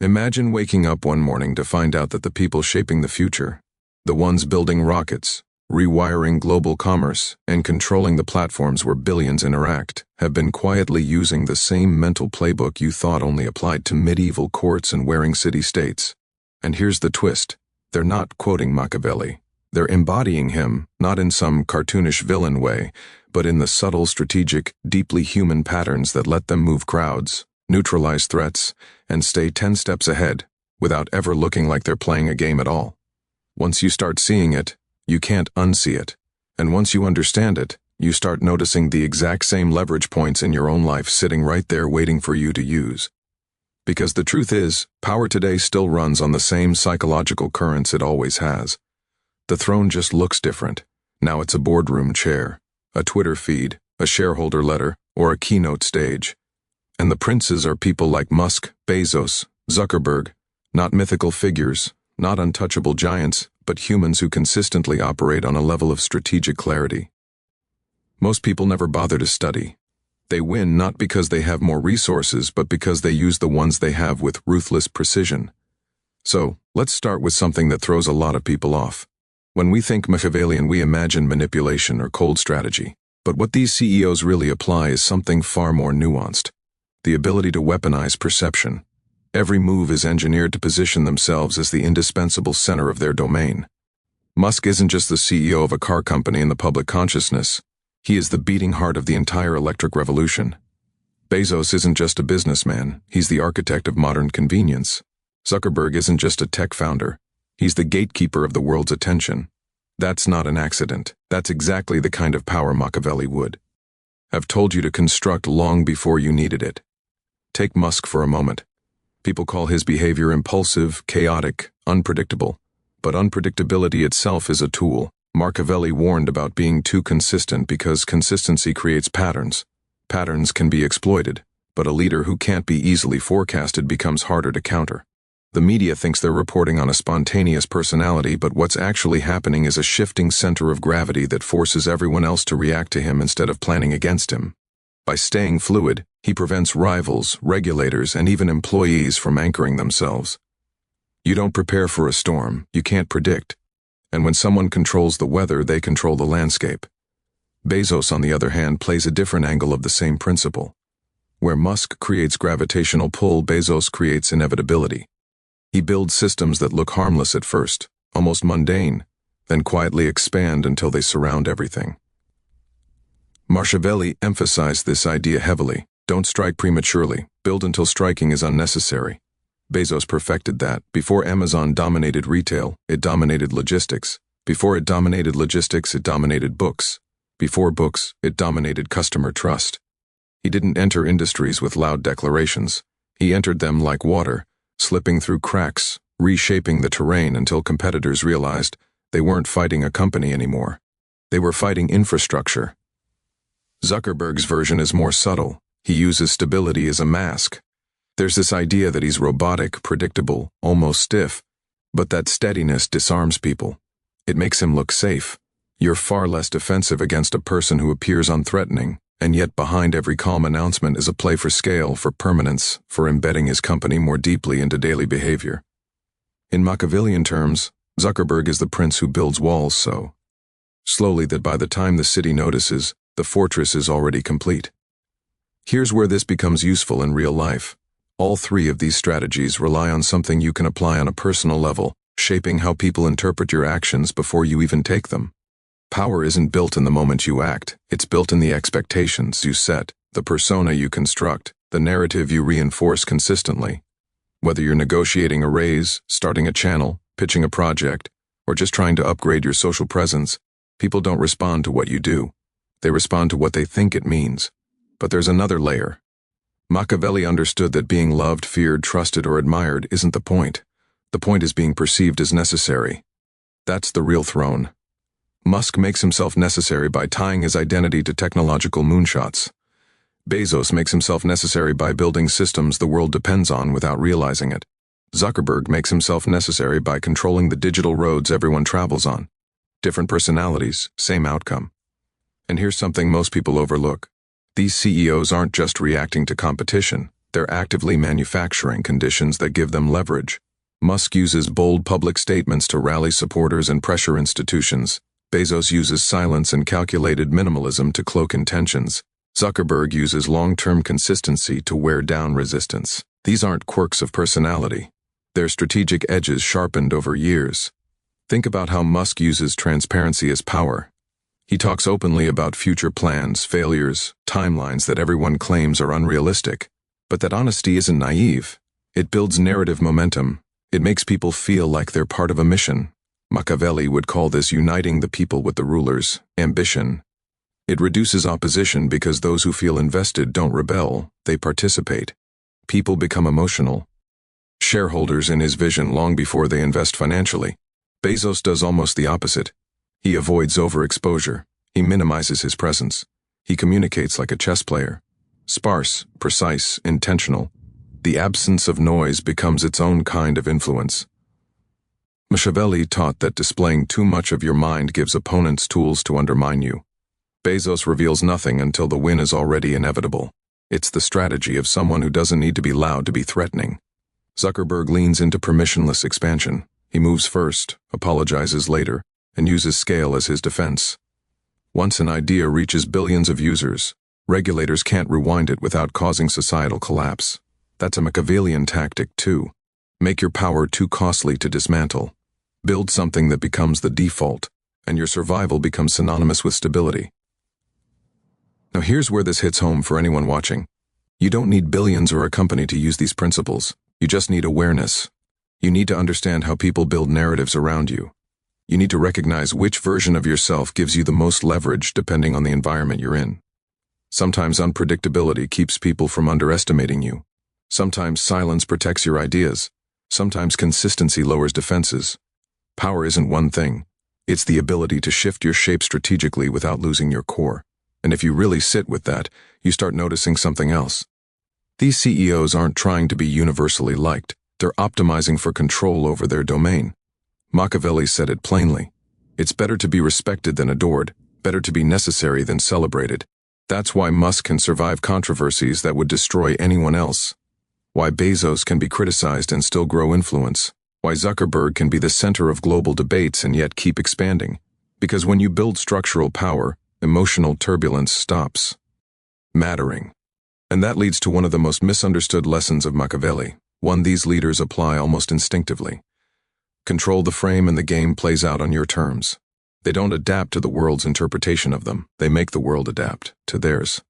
Imagine waking up one morning to find out that the people shaping the future, the ones building rockets, rewiring global commerce, and controlling the platforms where billions interact, have been quietly using the same mental playbook you thought only applied to medieval courts and warring city-states. And here's the twist. They're not quoting Machiavelli. They're embodying him, not in some cartoonish villain way, but in the subtle, strategic, deeply human patterns that let them move crowds, neutralize threats, and stay 10 steps ahead, without ever looking like they're playing a game at all. Once you start seeing it, you can't unsee it. And once you understand it, you start noticing the exact same leverage points in your own life sitting right there waiting for you to use. Because the truth is, power today still runs on the same psychological currents it always has. The throne just looks different. Now it's a boardroom chair, a Twitter feed, a shareholder letter, or a keynote stage. And the princes are people like Musk, Bezos, Zuckerberg, not mythical figures, not untouchable giants, but humans who consistently operate on a level of strategic clarity. Most people never bother to study. They win not because they have more resources, but because they use the ones they have with ruthless precision. So, let's start with something that throws a lot of people off. When we think Machiavellian, we imagine manipulation or cold strategy. But what these CEOs really apply is something far more nuanced. The ability to weaponize perception. Every move is engineered to position themselves as the indispensable center of their domain. Musk isn't just the CEO of a car company in the public consciousness. He is the beating heart of the entire electric revolution. Bezos isn't just a businessman. He's the architect of modern convenience. Zuckerberg isn't just a tech founder. He's the gatekeeper of the world's attention. That's not an accident. That's exactly the kind of power Machiavelli would have told you to construct long before you needed it. Take Musk for a moment. People call his behavior impulsive, chaotic, unpredictable. But unpredictability itself is a tool. Machiavelli warned about being too consistent because consistency creates patterns. Patterns can be exploited, but a leader who can't be easily forecasted becomes harder to counter. The media thinks they're reporting on a spontaneous personality, but what's actually happening is a shifting center of gravity that forces everyone else to react to him instead of planning against him. By staying fluid, he prevents rivals, regulators, and even employees from anchoring themselves. You don't prepare for a storm, you can't predict. And when someone controls the weather, they control the landscape. Bezos, on the other hand, plays a different angle of the same principle. Where Musk creates gravitational pull, Bezos creates inevitability. He builds systems that look harmless at first, almost mundane, then quietly expand until they surround everything. Machiavelli emphasized this idea heavily. Don't strike prematurely, build until striking is unnecessary. Bezos perfected that. Before Amazon dominated retail, it dominated logistics. Before it dominated logistics, it dominated books. Before books, it dominated customer trust. He didn't enter industries with loud declarations. He entered them like water, slipping through cracks, reshaping the terrain until competitors realized they weren't fighting a company anymore. They were fighting infrastructure. Zuckerberg's version is more subtle. He uses stability as a mask. There's this idea that he's robotic, predictable, almost stiff, but that steadiness disarms people. It makes him look safe. You're far less defensive against a person who appears unthreatening, and yet behind every calm announcement is a play for scale, for permanence, for embedding his company more deeply into daily behavior. In Machiavellian terms, Zuckerberg is the prince who builds walls so slowly that by the time the city notices, the fortress is already complete. Here's where this becomes useful in real life. All three of these strategies rely on something you can apply on a personal level, shaping how people interpret your actions before you even take them. Power isn't built in the moment you act, it's built in the expectations you set, the persona you construct, the narrative you reinforce consistently. Whether you're negotiating a raise, starting a channel, pitching a project, or just trying to upgrade your social presence, people don't respond to what you do. They respond to what they think it means. But there's another layer. Machiavelli understood that being loved, feared, trusted, or admired isn't the point. The point is being perceived as necessary. That's the real throne. Musk makes himself necessary by tying his identity to technological moonshots. Bezos makes himself necessary by building systems the world depends on without realizing it. Zuckerberg makes himself necessary by controlling the digital roads everyone travels on. Different personalities, same outcome. And here's something most people overlook. These CEOs aren't just reacting to competition. They're actively manufacturing conditions that give them leverage. Musk uses bold public statements to rally supporters and pressure institutions. Bezos uses silence and calculated minimalism to cloak intentions. Zuckerberg uses long-term consistency to wear down resistance. These aren't quirks of personality. They're strategic edges sharpened over years. Think about how Musk uses transparency as power. He talks openly about future plans, failures, timelines that everyone claims are unrealistic. But that honesty isn't naive. It builds narrative momentum. It makes people feel like they're part of a mission. Machiavelli would call this uniting the people with the rulers, ambition. It reduces opposition because those who feel invested don't rebel, they participate. People become emotional. Shareholders in his vision long before they invest financially. Bezos does almost the opposite. He avoids overexposure. He minimizes his presence. He communicates like a chess player. Sparse, precise, intentional. The absence of noise becomes its own kind of influence. Machiavelli taught that displaying too much of your mind gives opponents tools to undermine you. Bezos reveals nothing until the win is already inevitable. It's the strategy of someone who doesn't need to be loud to be threatening. Zuckerberg leans into permissionless expansion. He moves first, apologizes later, and uses scale as his defense. Once an idea reaches billions of users, regulators can't rewind it without causing societal collapse. That's a Machiavellian tactic too. Make your power too costly to dismantle. Build something that becomes the default, and your survival becomes synonymous with stability. Now here's where this hits home for anyone watching. You don't need billions or a company to use these principles. You just need awareness. You need to understand how people build narratives around you. You need to recognize which version of yourself gives you the most leverage depending on the environment you're in. Sometimes unpredictability keeps people from underestimating you. Sometimes silence protects your ideas. Sometimes consistency lowers defenses. Power isn't one thing. It's the ability to shift your shape strategically without losing your core. And if you really sit with that, you start noticing something else. These CEOs aren't trying to be universally liked. They're optimizing for control over their domain. Machiavelli said it plainly. It's better to be respected than adored, better to be necessary than celebrated. That's why Musk can survive controversies that would destroy anyone else. Why Bezos can be criticized and still grow influence. Why Zuckerberg can be the center of global debates and yet keep expanding. Because when you build structural power, emotional turbulence stops mattering. And that leads to one of the most misunderstood lessons of Machiavelli, one these leaders apply almost instinctively. Control the frame and the game plays out on your terms. They don't adapt to the world's interpretation of them. They make the world adapt to theirs.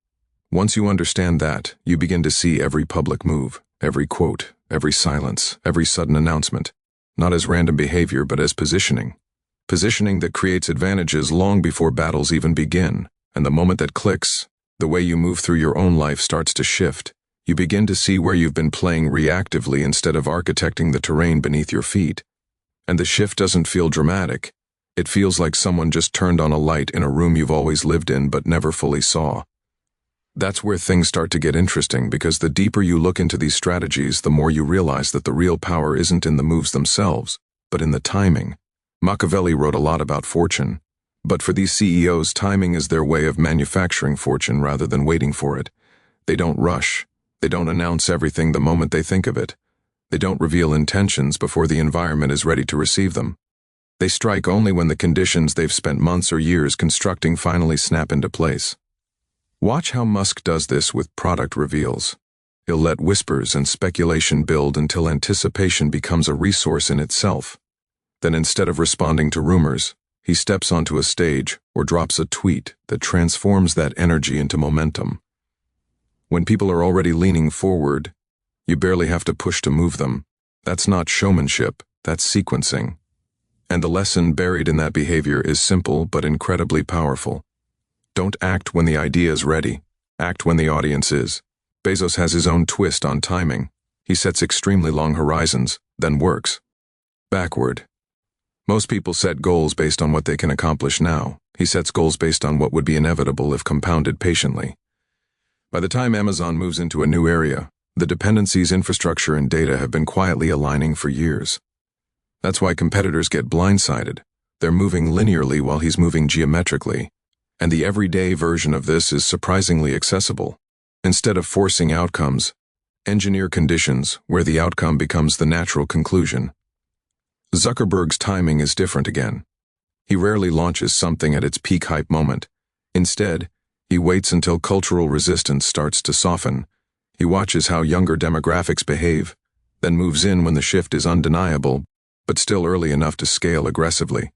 Once you understand that, you begin to see every public move, every quote, every silence, every sudden announcement, not as random behavior but as positioning. Positioning that creates advantages long before battles even begin, and the moment that clicks, the way you move through your own life starts to shift. You begin to see where you've been playing reactively instead of architecting the terrain beneath your feet. And the shift doesn't feel dramatic. It feels like someone just turned on a light in a room you've always lived in but never fully saw. That's where things start to get interesting, because the deeper you look into these strategies, the more you realize that the real power isn't in the moves themselves, but in the timing. Machiavelli wrote a lot about fortune, but for these CEOs, timing is their way of manufacturing fortune rather than waiting for it. They don't rush. They don't announce everything the moment they think of it. They don't reveal intentions before the environment is ready to receive them. They strike only when the conditions they've spent months or years constructing finally snap into place. Watch how Musk does this with product reveals. He'll let whispers and speculation build until anticipation becomes a resource in itself. Then instead of responding to rumors, he steps onto a stage or drops a tweet that transforms that energy into momentum. When people are already leaning forward, you barely have to push to move them. That's not showmanship, that's sequencing. And the lesson buried in that behavior is simple but incredibly powerful. Don't act when the idea is ready. Act when the audience is. Bezos has his own twist on timing. He sets extremely long horizons, then works backward. Most people set goals based on what they can accomplish now. He sets goals based on what would be inevitable if compounded patiently. By the time Amazon moves into a new area, the dependencies, infrastructure, and data have been quietly aligning for years. That's why competitors get blindsided. They're moving linearly while he's moving geometrically. And the everyday version of this is surprisingly accessible. Instead of forcing outcomes, Engineer conditions where the outcome becomes the natural conclusion. Zuckerberg's timing is different again. He rarely launches something at its peak hype moment. Instead, he waits until cultural resistance starts to soften. He watches how younger demographics behave, then moves in when the shift is undeniable, but still early enough to scale aggressively.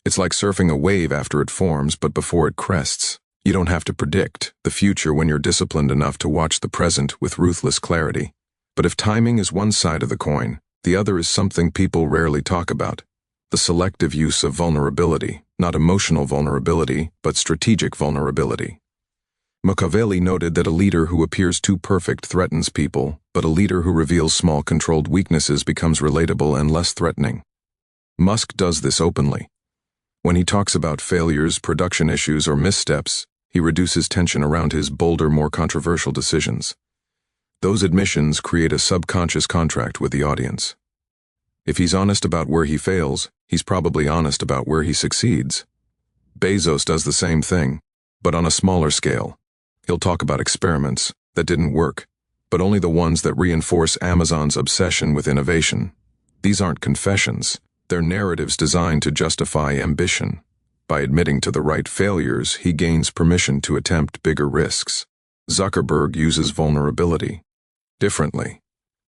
It's like surfing a wave after it forms, but before it crests. You don't have to predict the future when you're disciplined enough to watch the present with ruthless clarity. But if timing is one side of the coin, the other is something people rarely talk about. The selective use of vulnerability, not emotional vulnerability, but strategic vulnerability. Machiavelli noted that a leader who appears too perfect threatens people, but a leader who reveals small controlled weaknesses becomes relatable and less threatening. Musk does this openly. When he talks about failures, production issues, or missteps, he reduces tension around his bolder, more controversial decisions. Those admissions create a subconscious contract with the audience. If he's honest about where he fails, he's probably honest about where he succeeds. Bezos does the same thing, but on a smaller scale. He'll talk about experiments that didn't work, but only the ones that reinforce Amazon's obsession with innovation. These aren't confessions, they're narratives designed to justify ambition. By admitting to the right failures, he gains permission to attempt bigger risks. Zuckerberg uses vulnerability differently.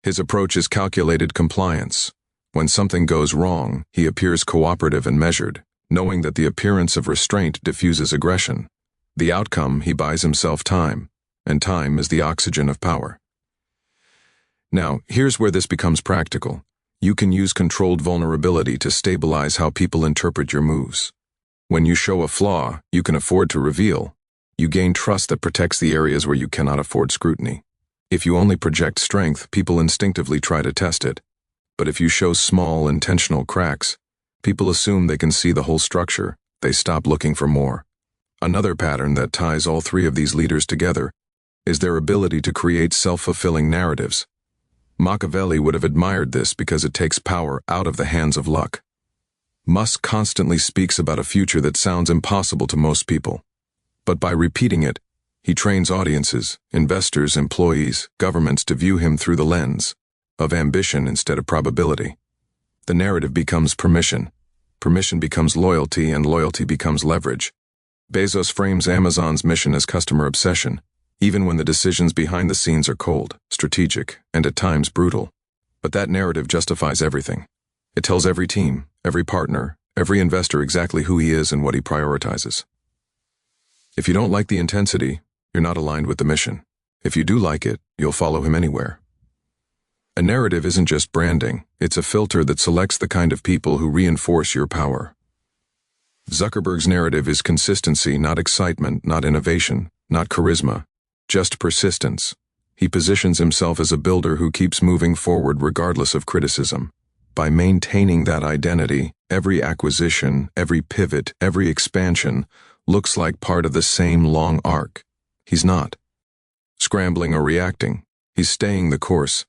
His approach is calculated compliance. When something goes wrong, he appears cooperative and measured, knowing that the appearance of restraint diffuses aggression. The outcome, he buys himself time, and time is the oxygen of power. Now, here's where this becomes practical. You can use controlled vulnerability to stabilize how people interpret your moves. When you show a flaw you can afford to reveal, you gain trust that protects the areas where you cannot afford scrutiny. If you only project strength, people instinctively try to test it. But if you show small, intentional cracks, people assume they can see the whole structure. They stop looking for more. Another pattern that ties all three of these leaders together is their ability to create self-fulfilling narratives. Machiavelli would have admired this because it takes power out of the hands of luck. Musk constantly speaks about a future that sounds impossible to most people. But by repeating it, he trains audiences, investors, employees, governments to view him through the lens of ambition instead of probability. The narrative becomes permission. Permission becomes loyalty, and loyalty becomes leverage. Bezos frames Amazon's mission as customer obsession, even when the decisions behind the scenes are cold, strategic, and at times brutal. But that narrative justifies everything. It tells every team, every partner, every investor exactly who he is and what he prioritizes. If you don't like the intensity, you're not aligned with the mission. If you do like it, you'll follow him anywhere. A narrative isn't just branding, it's a filter that selects the kind of people who reinforce your power. Zuckerberg's narrative is consistency, not excitement, not innovation, not charisma, just persistence. He positions himself as a builder who keeps moving forward regardless of criticism. By maintaining that identity, every acquisition, every pivot, every expansion looks like part of the same long arc. He's not scrambling or reacting. He's staying the course.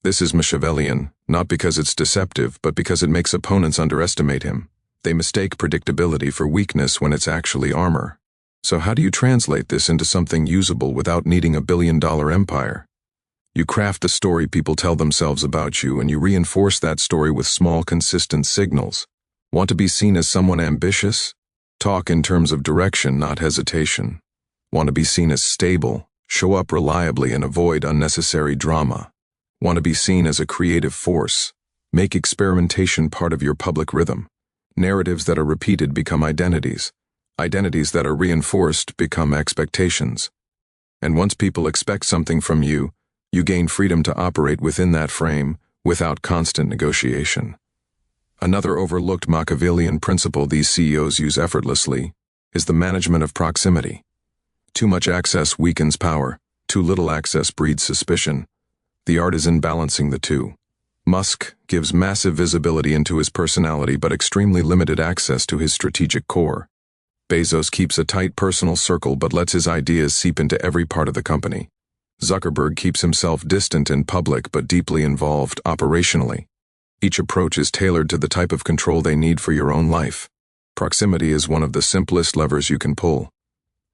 This is Machiavellian, not because it's deceptive, but because it makes opponents underestimate him. They mistake predictability for weakness when it's actually armor. So how do you translate this into something usable without needing a billion-dollar empire? You craft the story people tell themselves about you, and you reinforce that story with small, consistent signals. Want to be seen as someone ambitious? Talk in terms of direction, not hesitation. Want to be seen as stable? Show up reliably and avoid unnecessary drama. Want to be seen as a creative force? Make experimentation part of your public rhythm. Narratives that are repeated become identities. Identities that are reinforced become expectations. And once people expect something from you, you gain freedom to operate within that frame without constant negotiation. Another overlooked Machiavellian principle these CEOs use effortlessly is the management of proximity. Too much access weakens power, too little access breeds suspicion. The art is in balancing the two. Musk gives massive visibility into his personality but extremely limited access to his strategic core. Bezos keeps a tight personal circle but lets his ideas seep into every part of the company. Zuckerberg keeps himself distant in public but deeply involved operationally. Each approach is tailored to the type of control they need for your own life. Proximity is one of the simplest levers you can pull.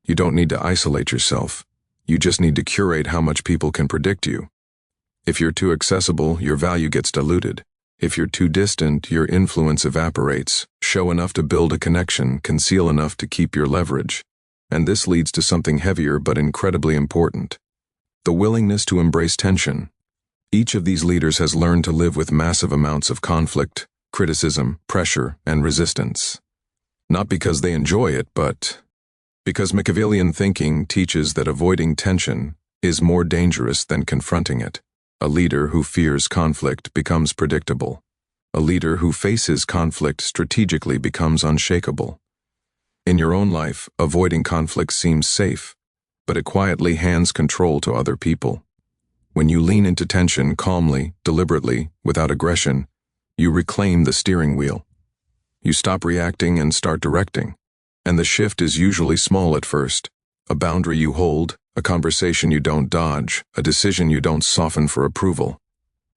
You don't need to isolate yourself. You just need to curate how much people can predict you. If you're too accessible, your value gets diluted. If you're too distant, your influence evaporates. Show enough to build a connection, conceal enough to keep your leverage. And this leads to something heavier but incredibly important: the willingness to embrace tension. Each of these leaders has learned to live with massive amounts of conflict, criticism, pressure, and resistance. Not because they enjoy it, but because Machiavellian thinking teaches that avoiding tension is more dangerous than confronting it. A leader who fears conflict becomes predictable. A leader who faces conflict strategically becomes unshakable. In your own life, avoiding conflict seems safe, but it quietly hands control to other people. When you lean into tension calmly, deliberately, without aggression, you reclaim the steering wheel. You stop reacting and start directing. And the shift is usually small at first: a boundary you hold, a conversation you don't dodge, a decision you don't soften for approval.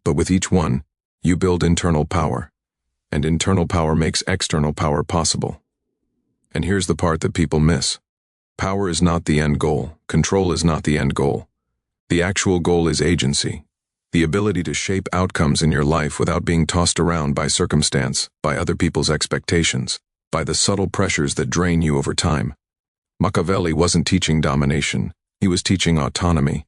But with each one, you build internal power. And internal power makes external power possible. And here's the part that people miss. Power is not the end goal. Control is not the end goal. The actual goal is agency. The ability to shape outcomes in your life without being tossed around by circumstance, by other people's expectations, by the subtle pressures that drain you over time. Machiavelli wasn't teaching domination. He was teaching autonomy.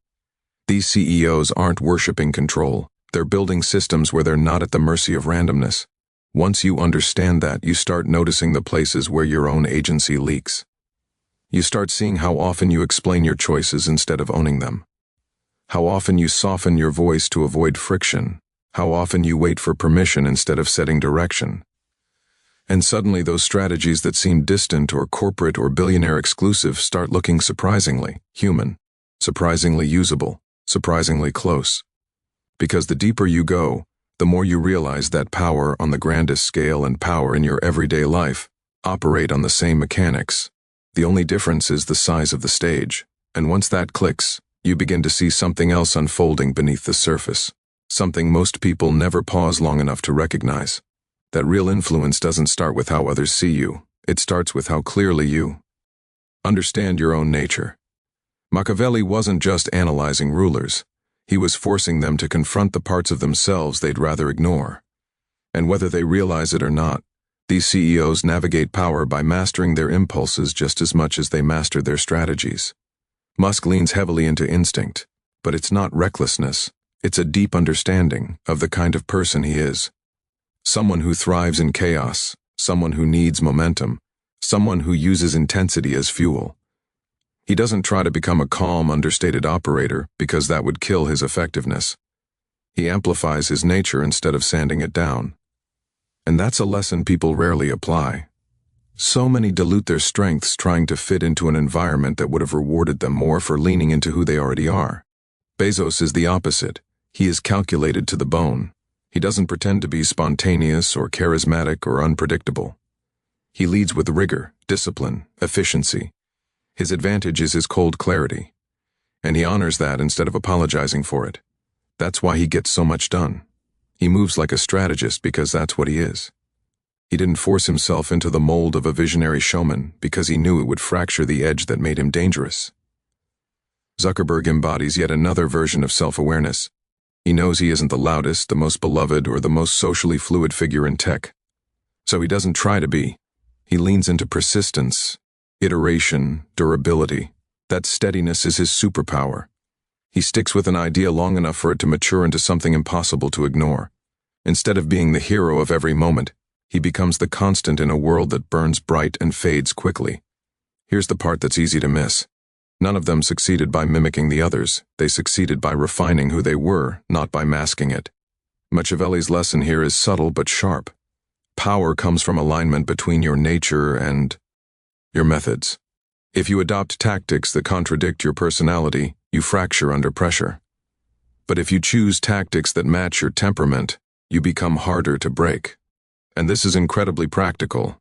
These CEOs aren't worshiping control. They're building systems where they're not at the mercy of randomness. Once you understand that, you start noticing the places where your own agency leaks. You start seeing how often you explain your choices instead of owning them. How often you soften your voice to avoid friction. How often you wait for permission instead of setting direction. And suddenly those strategies that seem distant or corporate or billionaire exclusive start looking surprisingly human, surprisingly usable, surprisingly close. Because the deeper you go, the more you realize that power on the grandest scale and power in your everyday life operate on the same mechanics. The only difference is the size of the stage. And once that clicks, you begin to see something else unfolding beneath the surface. Something most people never pause long enough to recognize. That real influence doesn't start with how others see you. It starts with how clearly you understand your own nature. Machiavelli wasn't just analyzing rulers. He was forcing them to confront the parts of themselves they'd rather ignore. And whether they realize it or not, these CEOs navigate power by mastering their impulses just as much as they master their strategies. Musk leans heavily into instinct, but it's not recklessness. It's a deep understanding of the kind of person he is. Someone who thrives in chaos, someone who needs momentum, someone who uses intensity as fuel. He doesn't try to become a calm, understated operator because that would kill his effectiveness. He amplifies his nature instead of sanding it down. And that's a lesson people rarely apply. So many dilute their strengths trying to fit into an environment that would have rewarded them more for leaning into who they already are. Bezos is the opposite. He is calculated to the bone. He doesn't pretend to be spontaneous or charismatic or unpredictable. He leads with rigor, discipline, efficiency. His advantage is his cold clarity. And he honors that instead of apologizing for it. That's why he gets so much done. He moves like a strategist because that's what he is. He didn't force himself into the mold of a visionary showman because he knew it would fracture the edge that made him dangerous. Zuckerberg embodies yet another version of self-awareness. He knows he isn't the loudest, the most beloved, or the most socially fluid figure in tech. So he doesn't try to be. He leans into persistence, iteration, durability. That steadiness is his superpower. He sticks with an idea long enough for it to mature into something impossible to ignore. Instead of being the hero of every moment, he becomes the constant in a world that burns bright and fades quickly. Here's the part that's easy to miss. None of them succeeded by mimicking the others. They succeeded by refining who they were, not by masking it. Machiavelli's lesson here is subtle but sharp. Power comes from alignment between your nature and your methods. If you adopt tactics that contradict your personality, you fracture under pressure. But if you choose tactics that match your temperament, you become harder to break. And this is incredibly practical.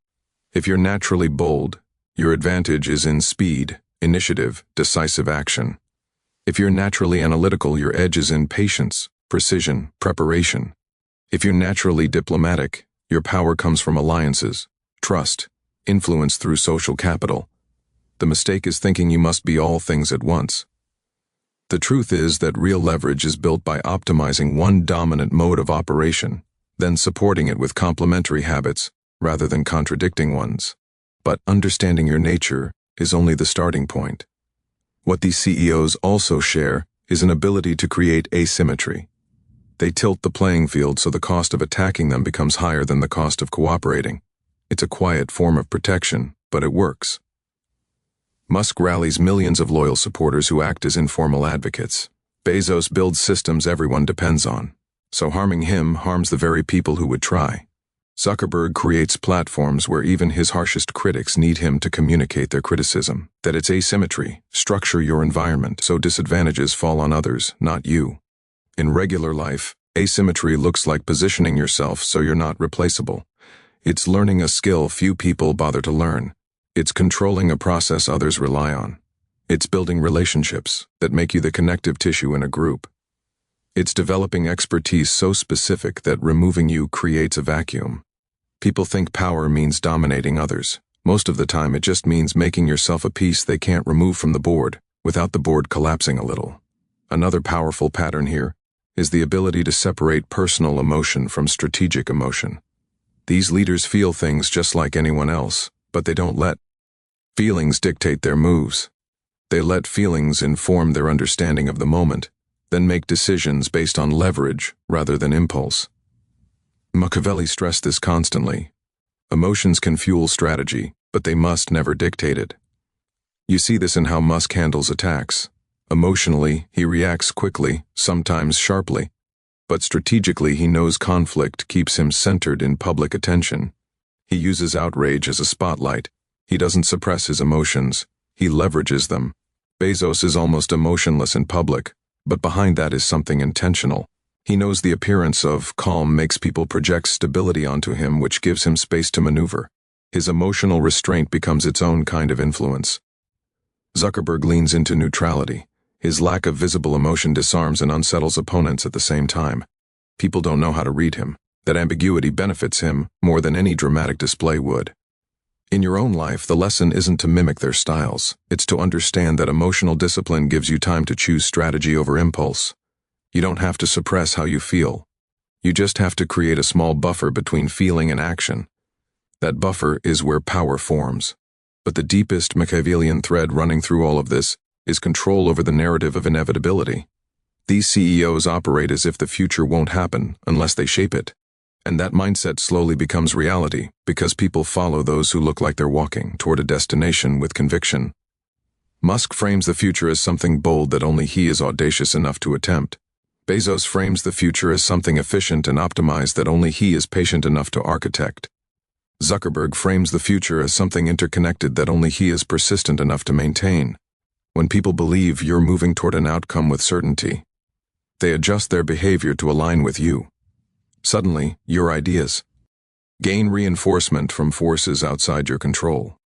If you're naturally bold, your advantage is in speed, initiative, decisive action. If you're naturally analytical, your edge is in patience, precision, preparation. If you're naturally diplomatic, your power comes from alliances, trust, influence through social capital. The mistake is thinking you must be all things at once. The truth is that real leverage is built by optimizing one dominant mode of operation, then supporting it with complementary habits rather than contradicting ones. But understanding your nature is only the starting point. What these CEOs also share is an ability to create asymmetry. They tilt the playing field so the cost of attacking them becomes higher than the cost of cooperating. It's a quiet form of protection, but it works. Musk rallies millions of loyal supporters who act as informal advocates. Bezos builds systems everyone depends on, so harming him harms the very people who would try. Zuckerberg creates platforms where even his harshest critics need him to communicate their criticism. That it's asymmetry. Structure your environment so disadvantages fall on others, not you. In regular life, asymmetry looks like positioning yourself so you're not replaceable. It's learning a skill few people bother to learn. It's controlling a process others rely on. It's building relationships that make you the connective tissue in a group. It's developing expertise so specific that removing you creates a vacuum. People think power means dominating others. Most of the time it just means making yourself a piece they can't remove from the board, without the board collapsing a little. Another powerful pattern here is the ability to separate personal emotion from strategic emotion. These leaders feel things just like anyone else, but they don't let feelings dictate their moves. They let feelings inform their understanding of the moment, then make decisions based on leverage rather than impulse. Machiavelli stressed this constantly. Emotions can fuel strategy, but they must never dictate it. You see this in how Musk handles attacks. Emotionally, he reacts quickly, sometimes sharply, but strategically he knows conflict keeps him centered in public attention. He uses outrage as a spotlight. He doesn't suppress his emotions, he leverages them. Bezos is almost emotionless in public, but behind that is something intentional. He knows the appearance of calm makes people project stability onto him, which gives him space to maneuver. His emotional restraint becomes its own kind of influence. Zuckerberg leans into neutrality. His lack of visible emotion disarms and unsettles opponents at the same time. People don't know how to read him. That ambiguity benefits him more than any dramatic display would. In your own life, the lesson isn't to mimic their styles. It's to understand that emotional discipline gives you time to choose strategy over impulse. You don't have to suppress how you feel. You just have to create a small buffer between feeling and action. That buffer is where power forms. But the deepest Machiavellian thread running through all of this is control over the narrative of inevitability. These CEOs operate as if the future won't happen unless they shape it. And that mindset slowly becomes reality because people follow those who look like they're walking toward a destination with conviction. Musk frames the future as something bold that only he is audacious enough to attempt. Bezos frames the future as something efficient and optimized that only he is patient enough to architect. Zuckerberg frames the future as something interconnected that only he is persistent enough to maintain. When people believe you're moving toward an outcome with certainty, they adjust their behavior to align with you. Suddenly, your ideas gain reinforcement from forces outside your control.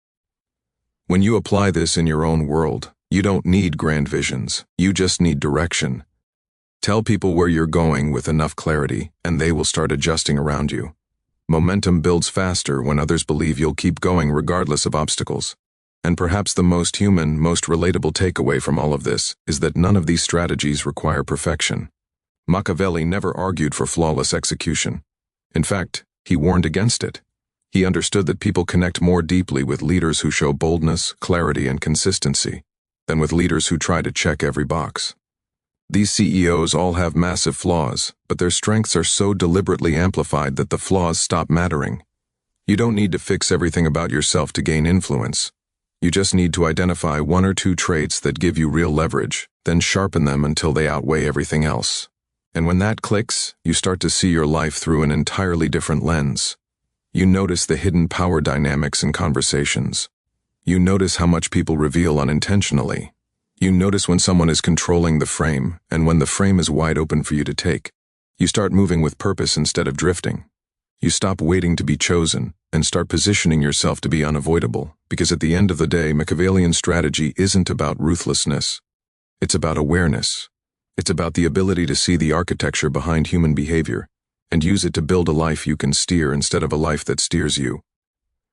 When you apply this in your own world, you don't need grand visions, you just need direction. Tell people where you're going with enough clarity, and they will start adjusting around you. Momentum builds faster when others believe you'll keep going regardless of obstacles. And perhaps the most human, most relatable takeaway from all of this is that none of these strategies require perfection. Machiavelli never argued for flawless execution. In fact, he warned against it. He understood that people connect more deeply with leaders who show boldness, clarity, and consistency than with leaders who try to check every box. These CEOs all have massive flaws, but their strengths are so deliberately amplified that the flaws stop mattering. You don't need to fix everything about yourself to gain influence. You just need to identify one or two traits that give you real leverage, then sharpen them until they outweigh everything else. And when that clicks, you start to see your life through an entirely different lens. You notice the hidden power dynamics in conversations. You notice how much people reveal unintentionally. You notice when someone is controlling the frame, and when the frame is wide open for you to take. You start moving with purpose instead of drifting. You stop waiting to be chosen, and start positioning yourself to be unavoidable, because at the end of the day, Machiavellian strategy isn't about ruthlessness. It's about awareness. It's about the ability to see the architecture behind human behavior, and use it to build a life you can steer instead of a life that steers you.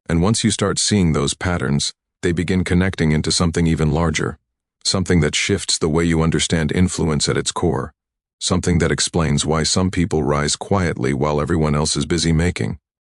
And once you start seeing those patterns, they begin connecting into something even larger. something that shifts the way you understand influence at its core, something that explains why some people rise quietly while everyone else is busy making.